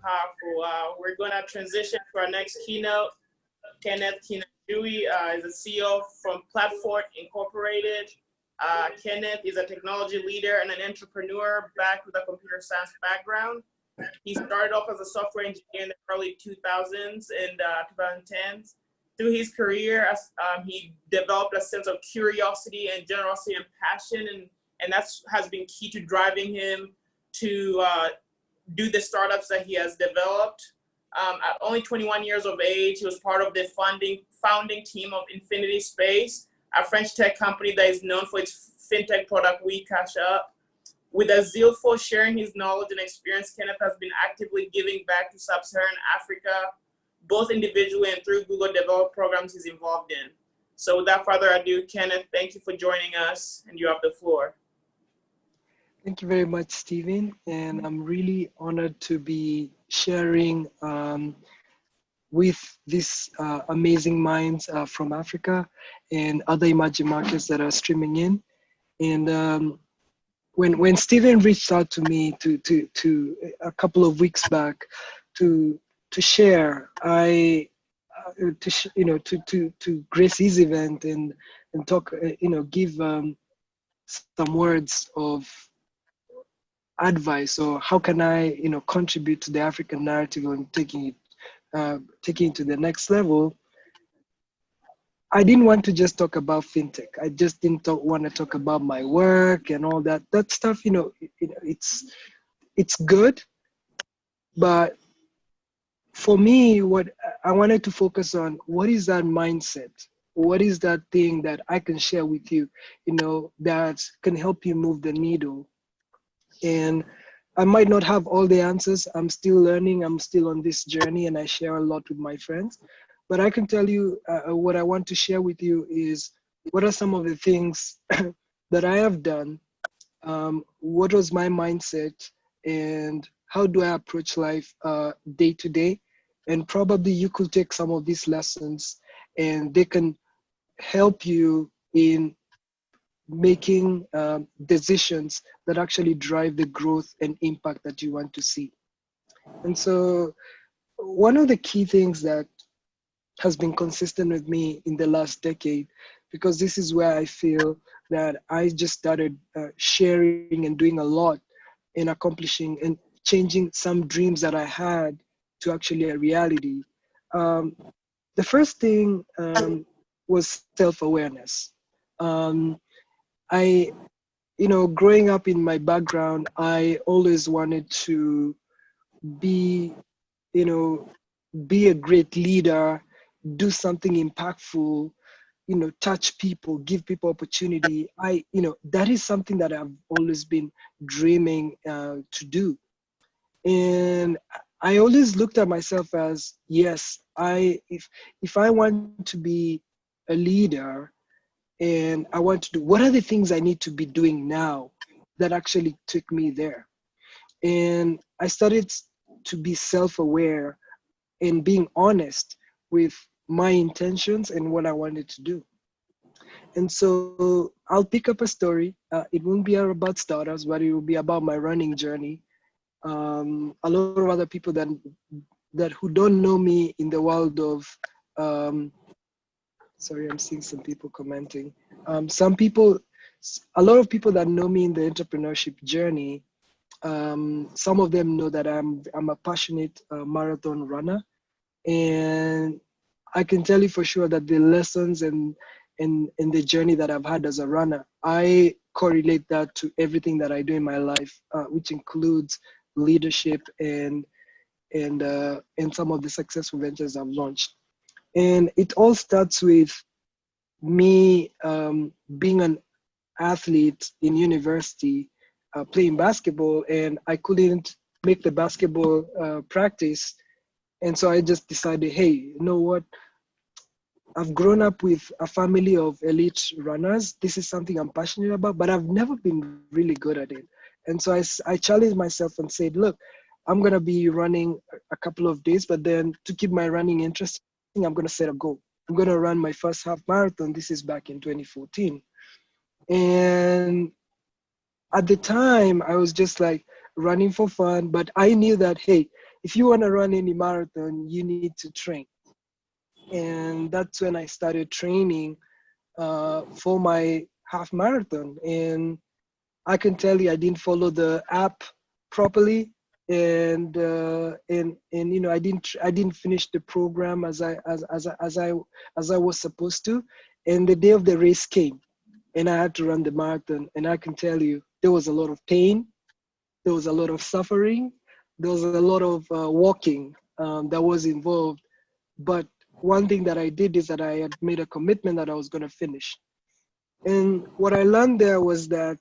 powerful. We're going to transition to our next keynote. Kenneth Kinyanjui is a CEO from Platform Incorporated. Kenneth is a technology leader and an entrepreneur back with a computer science background. He started off as a software engineer in the early 2000s and 2010s. Through his career, he developed a sense of curiosity and generosity and passion, and that has been key to driving him to do the startups that he has developed. At only 21 years of age, he was part of the founding team of Infinity Space, a French tech company that is known for its fintech product, We Cash Up. With a zeal for sharing his knowledge and experience, Kenneth has been actively giving back to Sub-Saharan Africa, both individually and through Google developed programs he's involved in. So without further ado, Kenneth, thank you for joining us, and you have the floor. Thank you very much, Stephen. And I'm really honored to be sharing with these amazing minds from Africa and other emerging markets that are streaming in. And when Stephen reached out to me to a couple of weeks back to share, to grace his event and talk, give some words of advice, or how can I contribute to the African narrative and taking it to the next level. I didn't want to just talk about fintech. I just didn't want to talk about my work and all that stuff. It's good, but for me, what I wanted to focus on, what is that mindset? What is that thing that I can share with you, that can help you move the needle? And I might not have all the answers. I'm still learning. I'm still on this journey, and I share a lot with my friends. But I can tell you what I want to share with you is what are some of the things that I have done, what was my mindset, and how do I approach life day to day. And probably you could take some of these lessons and they can help you in making decisions that actually drive the growth and impact that you want to see. And so one of the key things that has been consistent with me in the last decade, because this is where I feel that I just started sharing and doing a lot in accomplishing and changing some dreams that I had to actually a reality. The first thing was self-awareness. Growing up in my background, I always wanted to be a great leader, do something impactful, touch people, give people opportunity. That is something that I've always been dreaming to do. And I always looked at myself as, yes, if I want to be a leader and I want to do, what are the things I need to be doing now that actually took me there? And I started to be self-aware and being honest with my intentions and what I wanted to do. And so I'll pick up a story. It won't be about startups, but it will be about my running journey. A lot of other people that who don't know me in the world of, sorry, I'm seeing some people commenting. A lot of people that know me in the entrepreneurship journey, some of them know that I'm a passionate marathon runner. And I can tell you for sure that the lessons and the journey that I've had as a runner, I correlate that to everything that I do in my life, which includes leadership and some of the successful ventures I've launched. And it all starts with me being an athlete in university, playing basketball, and I couldn't make the basketball practice. And so I just decided, hey, you know what? I've grown up with a family of elite runners. This is something I'm passionate about, but I've never been really good at it. And so I challenged myself and said, look, I'm going to be running a couple of days, but then to keep my running interesting, I'm going to set a goal. I'm going to run my first half marathon. This is back in 2014. And at the time, I was just like running for fun, but I knew that, hey, if you want to run any marathon, you need to train. And that's when I started training for my half marathon. And I can tell you, I didn't follow the app properly, and you know, I didn't finish the program as I was supposed to. And the day of the race came, and I had to run the marathon. And I can tell you, there was a lot of pain, there was a lot of suffering, there was a lot of walking that was involved. But one thing that I did is that I had made a commitment that I was going to finish. And what I learned there was that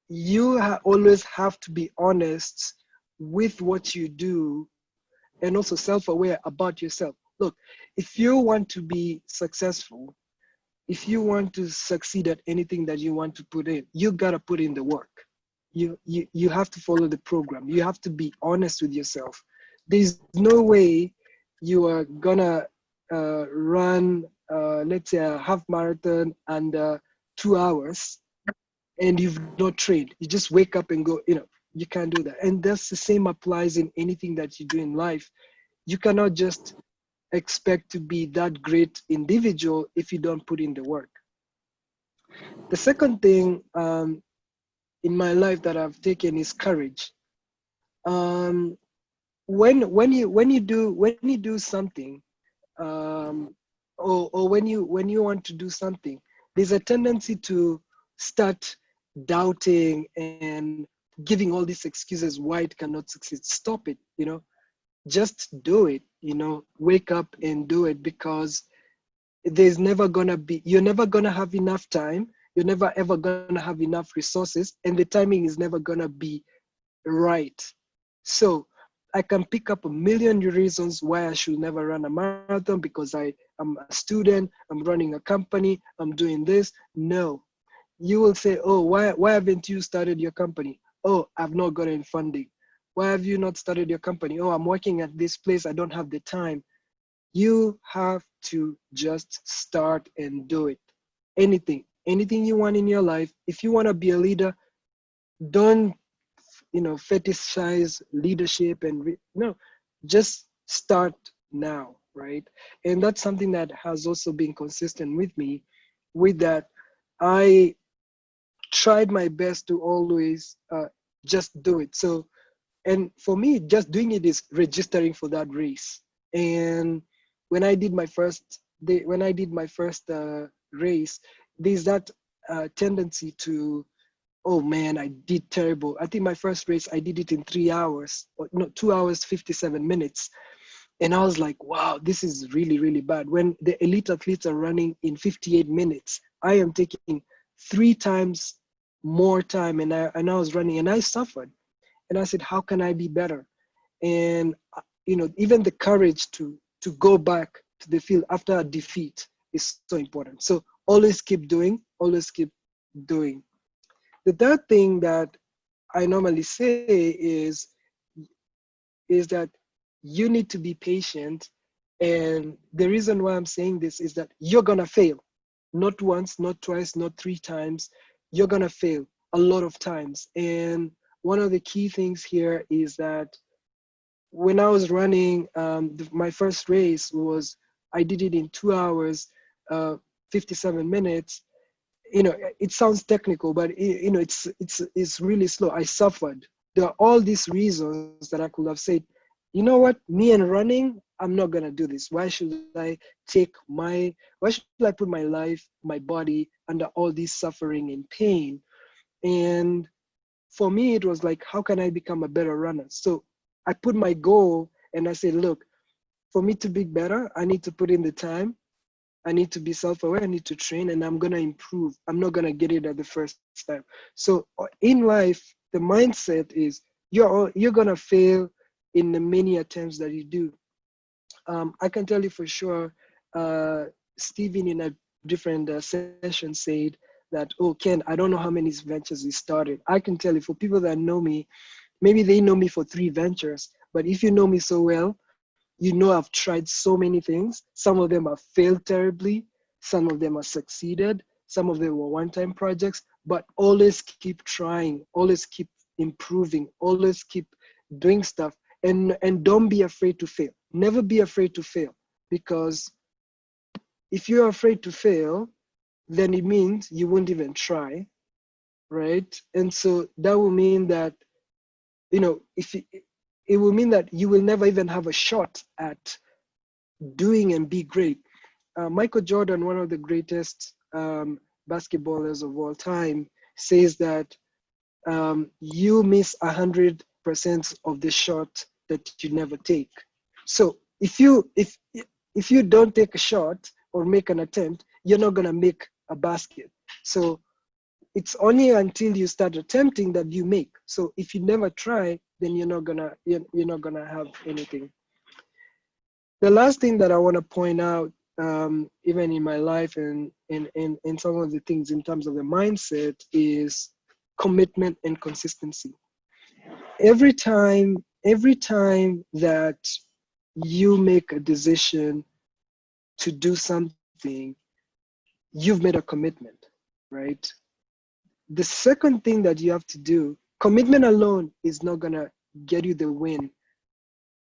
you always have to be honest with what you do, and also self-aware about yourself. Look, if you want to be successful, if you want to succeed at anything that you want to put in, you got to put in the work. You have to follow the program. You have to be honest with yourself. There's no way you are gonna run, let's say, a half marathon under 2 hours, and you've not trained. You just wake up and go. You can't do that. And that's the same applies in anything that you do in life. You cannot just expect to be that great individual if you don't put in the work. The second thing in my life that I've taken is courage. Um, when you do something, or when you want to do something, there's a tendency to start doubting and giving all these excuses why it cannot succeed. Stop it. Just do it. Wake up and do it, because you're never gonna have enough time. You're never ever gonna have enough resources, and the timing is never gonna be right. So I can pick up a million reasons why I should never run a marathon, because I'm a student, I'm running a company, I'm doing this. No. You will say, oh, why haven't you started your company? Oh, I've not gotten funding. Why have you not started your company? Oh, I'm working at this place, I don't have the time. You have to just start and do it. Anything you want in your life. If you want to be a leader, don't fetishize leadership no, just start now, right? And that's something that has also been consistent with me, with that I tried my best to always just do it. So, and for me, just doing it is registering for that race. And when I did my first race, there's that tendency to, oh man, I did terrible. I think my first race, I did it in 3 hours, or no, 2 hours, 57 minutes. And I was like, wow, this is really, really bad. When the elite athletes are running in 58 minutes, I am taking 3 times more time. And I was running, and I suffered. And I said, how can I be better? And, even the courage to go back to the field after a defeat is so important. So always keep doing, always keep doing. The third thing that I normally say is that you need to be patient. And the reason why I'm saying this is that you're gonna fail. Not once, not twice, not 3 times. You're gonna fail a lot of times. And one of the key things here is that when I was running, my first race I did it in 2 hours, 57 minutes. It sounds technical, but it's really slow. I suffered. There are all these reasons that I could have said, you know what, me and running, I'm not gonna do this. Why should I put my life, my body under all this suffering and pain? And for me, it was like, how can I become a better runner? So I put my goal, and I said, look, for me to be better, I need to put in the time. I need to be self-aware. I need to train, and I'm gonna improve. I'm not gonna get it at the first time. So in life, the mindset is you're gonna fail in the many attempts that you do. I can tell you for sure. Stephen in a different session said that, oh, Ken, I don't know how many ventures we started. I can tell you, for people that know me, maybe they know me for 3 ventures, but if you know me so well, you know I've tried so many things. Some of them have failed terribly. Some of them have succeeded. Some of them were one-time projects, but always keep trying, always keep improving, always keep doing stuff. and don't be afraid to fail. Never be afraid to fail, because if you're afraid to fail, then it means you won't even try, right? And so that will mean that, if it will mean that you will never even have a shot at doing and be great. Michael Jordan, one of the greatest basketballers of all time, says that you miss 100% of the shot that you never take. So if you don't take a shot or make an attempt, you're not gonna make a basket. So it's only until you start attempting that you make. So if you never try, then you're not gonna have anything. The last thing that I want to point out, even in my life and in some of the things in terms of the mindset, is commitment and consistency. Every time that you make a decision to do something, you've made a commitment, right? The second thing that you have to do, commitment alone is not gonna get you the win.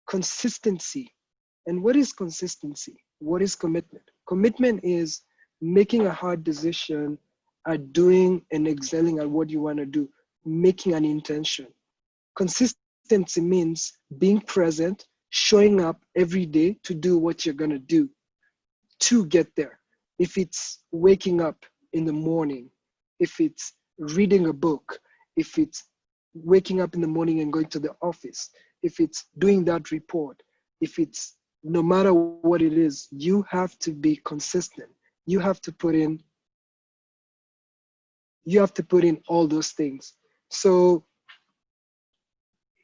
Consistency. And what is consistency? What is commitment? Commitment is making a hard decision at doing and excelling at what you want to do, making an intention. Consistency means being present, showing up every day to do what you're going to do to get there. If it's waking up in the morning, if it's reading a book, if it's waking up in the morning and going to the office, if it's doing that report, if it's no matter what it is, you have to be consistent. You have to put in all those things. So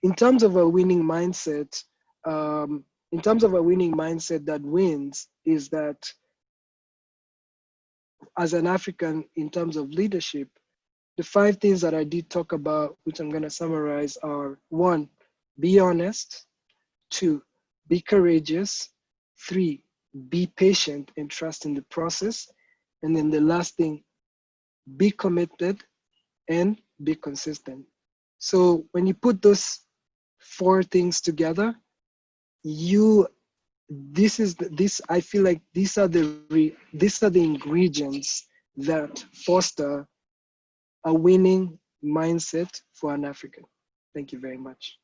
in terms of a winning mindset, that wins, is that as an African, in terms of leadership, the 5 things that I did talk about, which I'm going to summarize, are: 1, be honest; 2, be courageous; 3, be patient and trust in the process; and then the last thing, be committed and be consistent. So when you put those 4 things together, I feel like these are the ingredients that foster a winning mindset for an African. Thank you very much.